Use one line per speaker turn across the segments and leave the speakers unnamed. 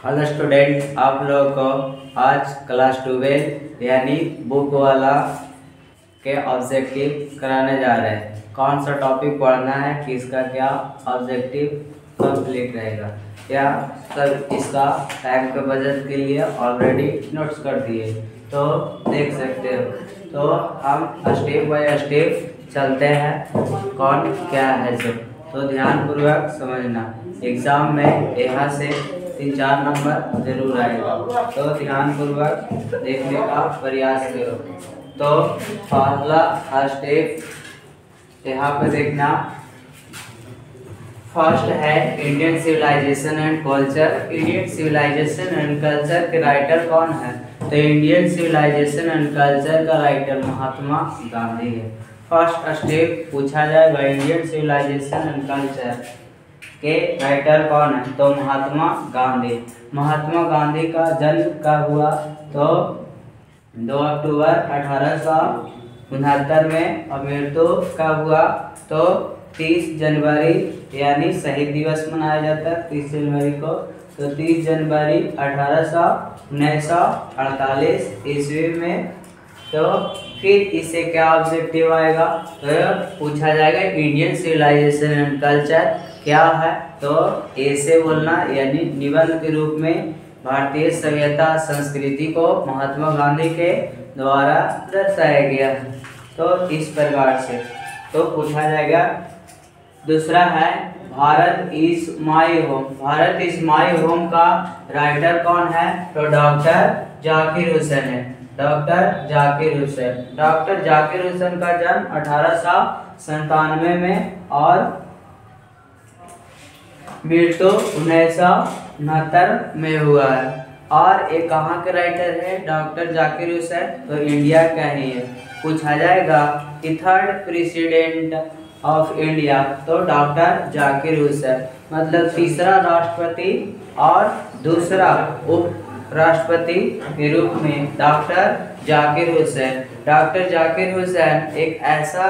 Hello student, आप लोगों को आज क्लास 12 यानी बुक वाला के ऑब्जेक्टिव कराने जा रहे हैं। कौन सा टॉपिक पढ़ना है, किसका क्या ऑब्जेक्टिव कंप्लीट रहेगा, क्या सब इसका टाइम के बचत के लिए ऑलरेडी नोट्स कर दिए तो देख सकते हो। तो हम स्टेप बाय स्टेप चलते हैं, कौन क्या है सब तो ध्यानपूर्वक समझना। एग्ज़ाम में यहाँ से 3-4 नंबर जरूर आएगा, तो ध्यानपूर्वक देखने का प्रयास करो। तो पहला स्टेप यहाँ पे देखना, फर्स्ट है Indian civilisation and culture. Indian civilisation and culture के राइटर कौन है? तो इंडियन सिविलाइजेशन एंड कल्चर का राइटर महात्मा गांधी है। फर्स्ट स्टेप पूछा जाएगा, इंडियन सिविलाइजेशन एंड कल्चर के राइटर कौन है? तो महात्मा गांधी। महात्मा गांधी का जन्म कब हुआ? तो 2 अक्टूबर 1869 में। और मृत्यु कब हुआ? तो 30 जनवरी यानी शहीद दिवस मनाया जाता है 30 जनवरी को। तो 30 जनवरी 1948 ईस्वी में। तो फिर इससे क्या ऑब्जेक्टिव आएगा? तो पूछा जाएगा इंडियन सिविलाइजेशन एंड कल्चर क्या है? तो ए से बोलना यानी निबंध के रूप में भारतीय सभ्यता संस्कृति को महात्मा गांधी के द्वारा दर्शाया गया है। तो इस प्रकार से तो पूछा जाएगा। दूसरा है Bharat is my home. Bharat is my home का राइटर कौन है? तो डॉक्टर जाकिर हुसैन है। डॉक्टर जाकिर हुसैन। डॉक्टर जाकिर हुसैन का जन्म 1897 में और मृत्यु 1969 में हुआ है। और ये कहाँ के राइटर है डॉक्टर जाकिर हुसैन? तो इंडिया का ही है। पूछा जाएगा कि थर्ड प्रेसिडेंट ऑफ इंडिया, तो डॉक्टर जाकिर हुसैन मतलब तीसरा राष्ट्रपति और दूसरा उप राष्ट्रपति के रूप में डॉक्टर जाकिर हुसैन। डॉक्टर जाकिर हुसैन एक ऐसा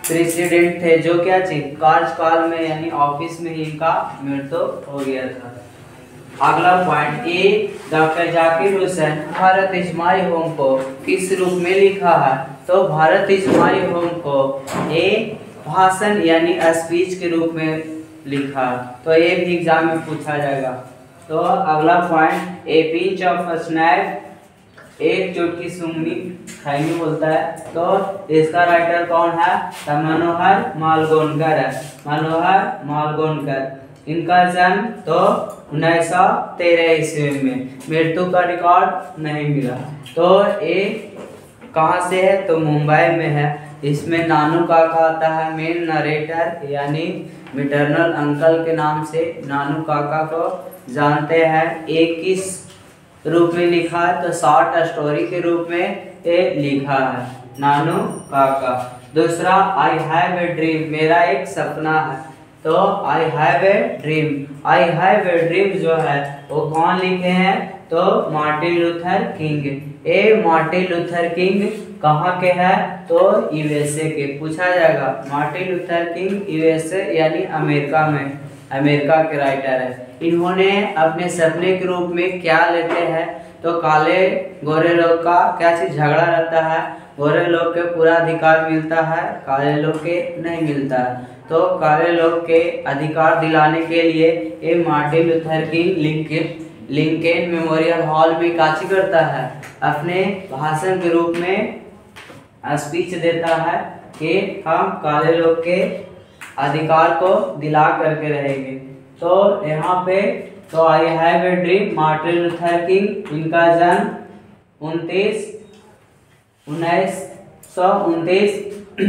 प्रेसिडेंट थे जो क्या चीज कार्यकाल में यानी ऑफिस में ही इनका मृत्यु हो गया था। अगला point A, doctor Zakir Hussain Bharat is my home को किस रूप में लिखा है? तो भारत इज माई होम को ए भाषण यानी स्पीच के रूप में लिखा। तो ये भी एग्जाम में पूछा जाएगा। तो अगला point A pinch of snap, एक चुटकी सूंघनी खैनी बोलता है। तो इसका राइटर कौन है? तो मनोहर मालगोनकर है। मनोहर मालगोनकर। इनका जन्म तो 1913 ईस्वी में। मृत्यु का रिकॉर्ड नहीं मिला। तो ये कहाँ से है? तो मुंबई में है। इसमें नानू काका आता है मेन नरेटर यानी मिटरनल अंकल के नाम से नानू काका को जानते हैं। एक किस रूप में लिखा है? तो शॉर्ट स्टोरी के रूप में ये लिखा है नानू काका। दूसरा आई हैव ए ड्रीम, मेरा एक सपना है। तो I have a dream. I have a dream जो है वो कौन लिखे हैं? तो मार्टिन लूथर किंग। ए मार्टिन लूथर किंग कहाँ के हैं? तो यूएसए के। पूछा जाएगा मार्टिन लूथर किंग यूएसए यानी अमेरिका में, अमेरिका के राइटर है। इन्होंने अपने सपने के रूप में क्या लेते हैं? तो काले गोरे लोग का क्या चीज झगड़ा रहता है, गोरे लोग के पूरा अधिकार मिलता है, काले लोग के नहीं मिलता है। तो काले लोग के अधिकार दिलाने के लिए ये Martin Luther king Lincoln memorial hall में काची करता है, अपने भाषण के रूप में स्पीच देता है कि हम काले लोग के अधिकार को दिला करके रहेंगे। तो यहाँ पे तो I have a dream Martin Luther king, इनका जन्म 1929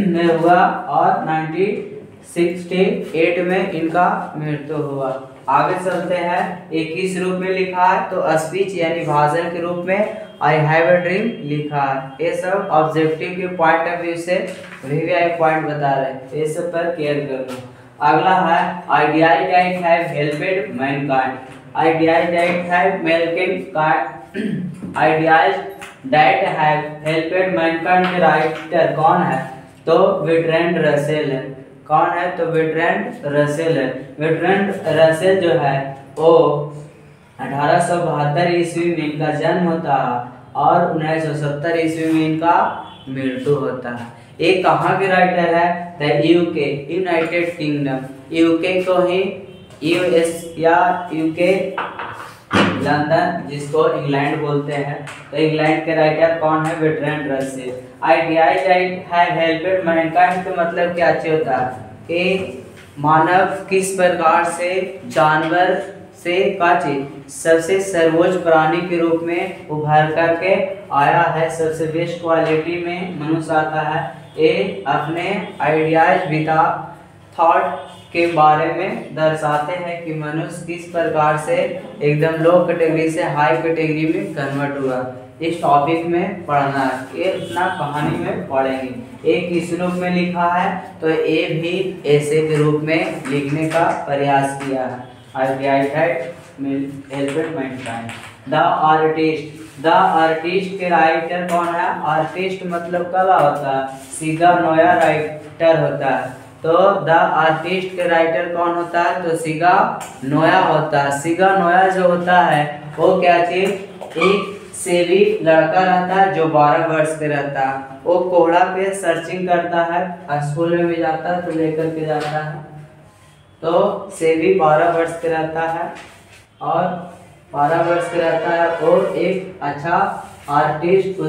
में हुआ और 1968 में इनका मृत्यु हुआ। आगे चलते हैं। एक किस रूप में लिखा है? तो स्पीच यानी भाषण के रूप में आई हैव ए ड्रीम लिखा है। ये सब ऑब्जेक्टिव के पॉइंट ऑफ व्यू से VVI पॉइंट बता रहे हैं, ये सब पर केयर करना। अगला है ideas that have helped mankind. Ideas that have mankind, ideas that have helped mankind के राइटर कौन है? तो बर्ट्रैंड रसेल है। कौन है? तो बर्ट्रैंड रसेल है। बर्ट्रैंड रसेल जो है वो 1872 ईस्वी में इनका जन्म होता है और 1970 ईस्वी में इनका मृत्यु होता है। ये कहाँ के राइटर है? The UK, United Kingdom. UK को ही यूएस या यूके लंदन, जिसको इंग्लैंड बोलते हैं, तो इंग्लैंड के राइटर कौन है? Bertrand Russell. Ideas have helped mankind का मतलब क्या होता है कि मानव किस प्रकार से जानवर से सबसे सर्वोच्च प्राणी के रूप में उभर करके आया है, सबसे बेस्ट क्वालिटी में मनुष्य आता है। ये अपने आइडियाज विदा थॉट के बारे में दर्शाते हैं कि मनुष्य किस प्रकार से एकदम लो कैटेगरी से हाई कैटेगरी में कन्वर्ट हुआ। इस टॉपिक में पढ़ना है, ये इतना कहानी में पढ़ेंगे। एक किस रूप में लिखा है? तो ये भी ऐसे के रूप में लिखने का प्रयास किया है। द आर्टिस्ट, द आर्टिस्ट के राइटर कौन है? आर्टिस्ट मतलब कला होता है, सीधा नोया राइटर होता है। तो द आर्टिस्ट के राइटर कौन होता है? तो सिगा नोया होता है। सिगा नोया जो होता है वो क्या चीज? एक सेवी लड़का रहता है जो 12 वर्ष के रहता है। वो कोहड़ा पे सर्चिंग करता है, स्कूल में भी जाता है तो लेकर के जाता है। तो सेवी 12 वर्ष के रहता है और 12 वर्ष के रहता है और एक अच्छा आर्टिस्ट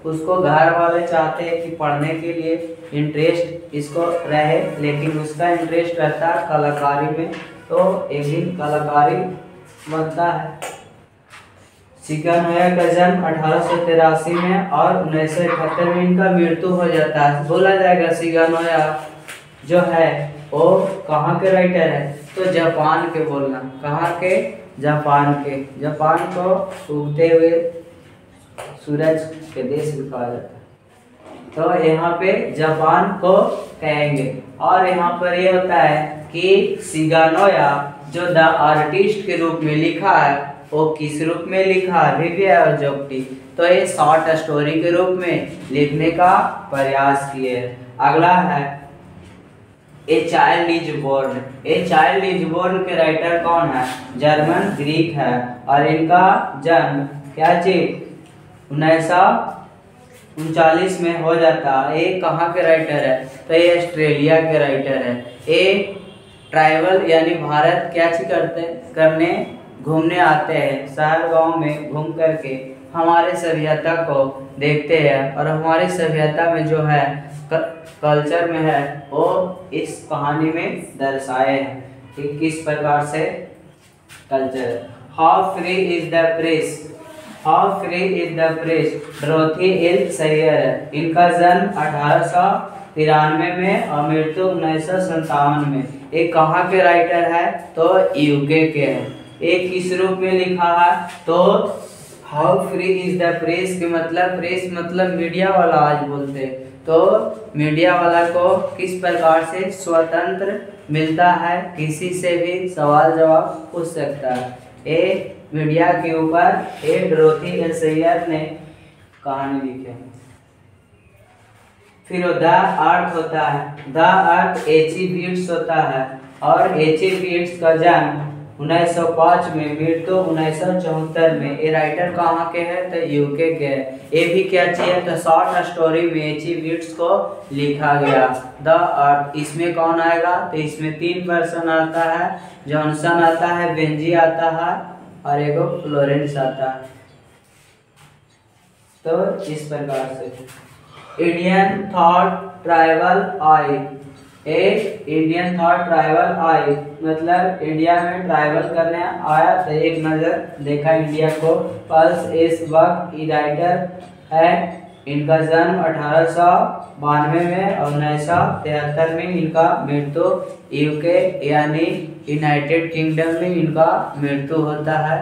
उसको घर वाले चाहते हैं कि पढ़ने के लिए इंटरेस्ट इसको रहे, लेकिन उसका इंटरेस्ट रहता है कलाकारी में। तो एक दिन कलाकारी बनता है। सिगा नोया का जन्म 1883 में और 1971 में इनका मृत्यु हो जाता है। बोला जाएगा सिगा नोया जो है वो कहाँ के राइटर है? तो जापान के बोलना। कहाँ के? जापान के। जापान को उगते हुए सूरज के देश भी कहा जाता है, तो यहाँ पे जापान को कहेंगे। और यहाँ पर ये होता है कि सिगा नोया जो द आर्टिस्ट के रूप में लिखा है वो किस रूप में लिखा है? विविया और जोक्टी। तो ये शॉर्ट स्टोरी के रूप में लिखने का प्रयास किए। अगला है a child is born. A child is born के राइटर कौन है? जर्मन ग्रीक है और इनका जन्म क्या चीज 1939 में हो जाता है। ये कहाँ के राइटर है? तो ये ऑस्ट्रेलिया के राइटर है। ये ट्राइबल यानी भारत क्या चीज करने घूमने आते हैं, शहर गांव में घूम करके हमारे सभ्यता को देखते हैं और हमारी सभ्यता में जो है कल्चर में है वो इस कहानी में दर्शाए हैं कि किस प्रकार से culture. How free is the press, how free is the press. Dorothy L Saiyar है। इनका जन्म 1893 में और मृत्यु 1957 में। ये कहाँ के राइटर है? तो यूके के हैं। एक किस रूप में लिखा है? तो how free is the press के मतलब प्रेस मतलब मीडिया वाला आज बोलते हैं। तो मीडिया वाला को किस प्रकार से स्वतंत्र मिलता है, किसी से भी सवाल जवाब पूछ सकता है। ये मीडिया के ऊपर ए डोरोथी एल सैयर ने कहानी लिखी है। फिर द अर्थ होता है। द अर्थ एची बीट्स होता है और एची बीट्स का जन्म 1905 में, मृत्यु 1974 में। ये राइटर कहाँ के हैं? तो यूके के हैं। ये भी क्या चाहिए? तो शॉर्ट स्टोरी में एची बीट्स को लिखा गया। द अर्थ इसमें कौन आएगा? तो इसमें 3 पर्सन आता है, जॉनसन आता है, बेंजी आता है और एगो फ्लोरेंस आता है। तो इस प्रकार से इंडियन थॉट ट्राइबल आई। एक इंडियन थॉट ट्राइबल आई मतलब इंडिया में ट्राइबल करने आया तो एक नज़र देखा इंडिया को। पल्स इस वक्त राइटर है। इनका जन्म 1892 में और 1973 में इनका मृत्यु यूके यानी यूनाइटेड किंगडम में इनका मृत्यु होता है,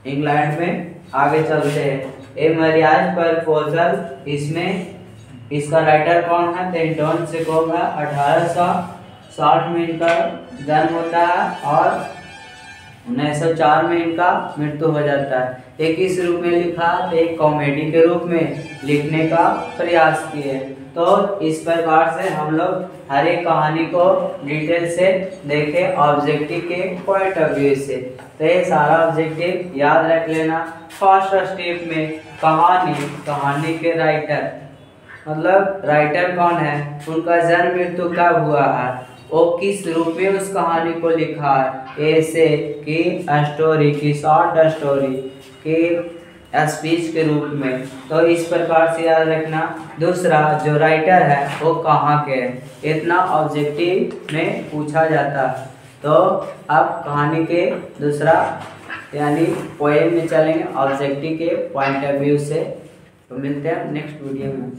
इंग्लैंड में। आगे चलते हैं। ए मैरिज प्रपोजल, इसमें इसका राइटर कौन है? एंटोन चेखोव है। 1860 में इनका जन्म होता है और 1904 में इनका मृत्यु हो जाता है। एक इस रूप में लिखा तो एक कॉमेडी के रूप में लिखने का प्रयास किए। तो इस प्रकार से हम लोग हर एक कहानी को डिटेल से देखें ऑब्जेक्टिव के पॉइंट ऑफ व्यू से। तो ये सारा ऑब्जेक्टिव याद रख लेना। फर्स्ट स्टेप में कहानी के राइटर, मतलब राइटर कौन है, उनका जन्म मृत्यु कब हुआ है, वो किस रूप में उस कहानी को लिखा है, ऐसे की स्टोरी, की शॉर्ट स्टोरी, की स्पीच के रूप में। तो इस प्रकार से याद रखना। दूसरा, जो राइटर है वो कहाँ के है, इतना ऑब्जेक्टिव में पूछा जाता है। तो अब कहानी के दूसरा यानी पोएम में चलेंगे ऑब्जेक्टिव के पॉइंट ऑफ व्यू से। तो मिलते हैं नेक्स्ट वीडियो में।